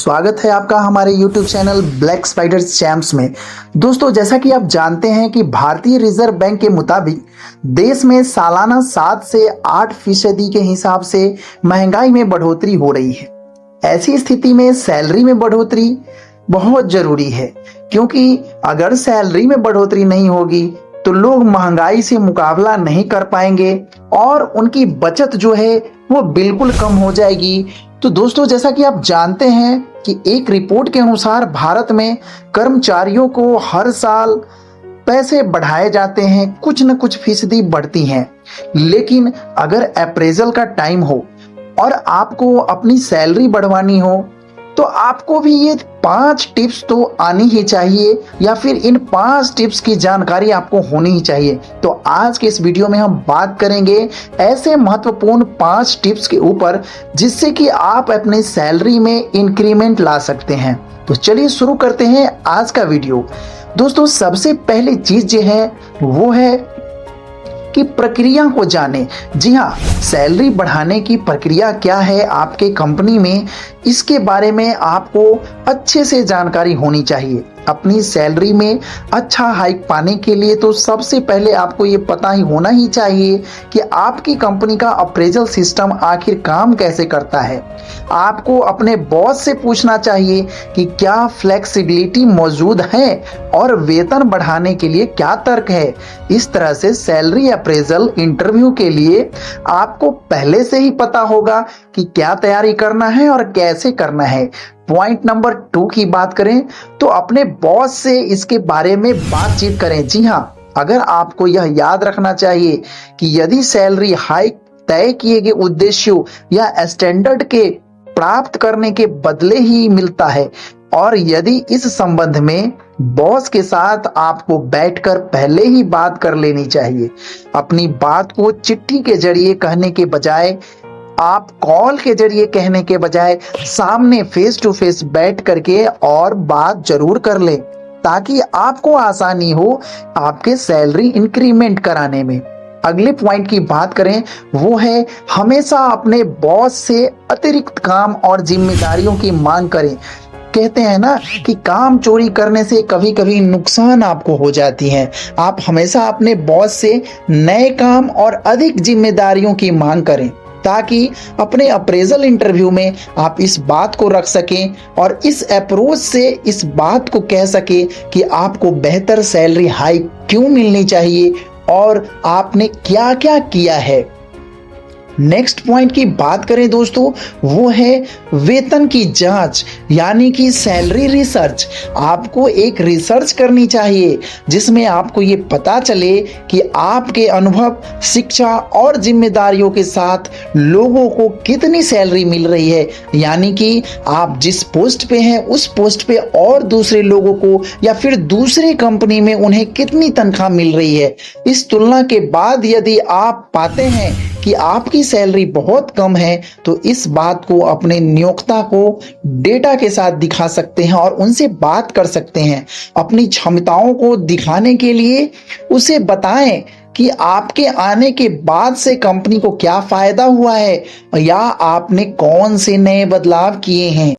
स्वागत है आपका हमारे YouTube channel black spider champs में। दोस्तों, जैसा कि आप जानते हैं कि भारतीय रिजर्व बैंक के मुताबिक देश में सालाना 7 से 8% के हिसाब से महंगाई में बढ़ोतरी हो रही है। ऐसी स्थिति में सैलरी में बढ़ोतरी बहुत जरूरी है, क्योंकि अगर सैलरी में बढ़ोतरी नहीं होगी तो लोग महंगाई से मुकाबला नहीं कर पाएंगे और उनकी बचत जो है वो बिल्कुल कम हो जाएगी। तो दोस्तों, जैसा कि आप जानते हैं कि एक रिपोर्ट के अनुसार भारत में कर्मचारियों को हर साल पैसे बढ़ाए जाते हैं, कुछ न कुछ फीसदी बढ़ती हैं। लेकिन अगर अप्रेजल का टाइम हो और आपको अपनी सैलरी बढ़वानी हो तो आपको भी ये 5 टिप्स तो आनी ही चाहिए, या फिर इन 5 टिप्स की जानकारी आपको होनी ही चाहिए। तो आज के इस वीडियो में हम बात करेंगे ऐसे महत्वपूर्ण 5 टिप्स के ऊपर जिससे कि आप अपने सैलरी में इंक्रीमेंट ला सकते हैं। तो चलिए शुरू करते हैं आज का वीडियो। दोस्तों, सबसे पहली चीज जो है वो है कि प्रक्रिया को जाने। जी हाँ, सैलरी बढ़ाने की प्रक्रिया क्या है आपके कंपनी में, इसके बारे में आपको अच्छे से जानकारी होनी चाहिए। अपनी सैलरी में अच्छा हाइक पाने के लिए तो सबसे पहले आपको ये पता ही होना ही चाहिए कि आपकी कंपनी का अप्रेजल सिस्टम आखिर काम कैसे करता है। आपको अपने बॉस से पूछना चाहिए कि क्या फ्लेक्सिबिलिटी मौजूद है और वेतन बढ़ाने के लिए क्या तर्क है। इस तरह से सैलरी अप्रेजल इंटरव्यू के लिए आपको पहले से ही पता होगा कि क्या तैयारी करना है और कैसे करना है। पॉइंट नंबर 2 की बात करें तो अपने बॉस से इसके बारे में बातचीत करें। जी हाँ, अगर आपको यह याद रखना चाहिए कि यदि सैलरी हाइक तय किए गए उद्देश्यों या स्टैंडर्ड के प्राप्त करने के बदले ही मिलता है, और यदि इस संबंध में बॉस के साथ आपको बैठकर पहले ही बात कर लेनी चाहिए। अपनी बात को चिट्ठी के जरिए कहने के बजाय, आप कॉल के जरिए कहने के बजाय सामने फेस टू फेस बैठ करके और बात जरूर कर लें, ताकि आपको आसानी हो आपके सैलरी इंक्रीमेंट कराने में। अगले पॉइंट की बात करें, वो है हमेशा अपने बॉस से अतिरिक्त काम और जिम्मेदारियों की मांग करें। कहते हैं ना कि काम चोरी करने से कभी कभी नुकसान आपको हो जाती है। आप हमेशा अपने बॉस से नए काम और अधिक जिम्मेदारियों की मांग करें, ताकि अपने अप्रेजल इंटरव्यू में आप इस बात को रख सकें और इस अप्रोच से इस बात को कह सकें कि आपको बेहतर सैलरी हाइक क्यों मिलनी चाहिए और आपने क्या क्या किया है। नेक्स्ट पॉइंट की बात करें दोस्तों, वो है वेतन की जांच, यानी कि सैलरी रिसर्च। आपको एक रिसर्च करनी चाहिए जिसमें आपको ये पता चले कि आपके अनुभव, शिक्षा और जिम्मेदारियों के साथ लोगों को कितनी सैलरी मिल रही है, यानी कि आप जिस पोस्ट पे हैं उस पोस्ट पे और दूसरे लोगों को या फिर दूसरे कंपनी में उन्हें कितनी तनख्वाह मिल रही है। इस तुलना के बाद यदि आप पाते हैं कि आपकी सैलरी बहुत कम है तो इस बात को अपने नियोक्ता को डेटा के साथ दिखा सकते हैं और उनसे बात कर सकते हैं। अपनी क्षमताओं को दिखाने के लिए उसे बताएं कि आपके आने के बाद से कंपनी को क्या फायदा हुआ है या आपने कौन से नए बदलाव किए हैं।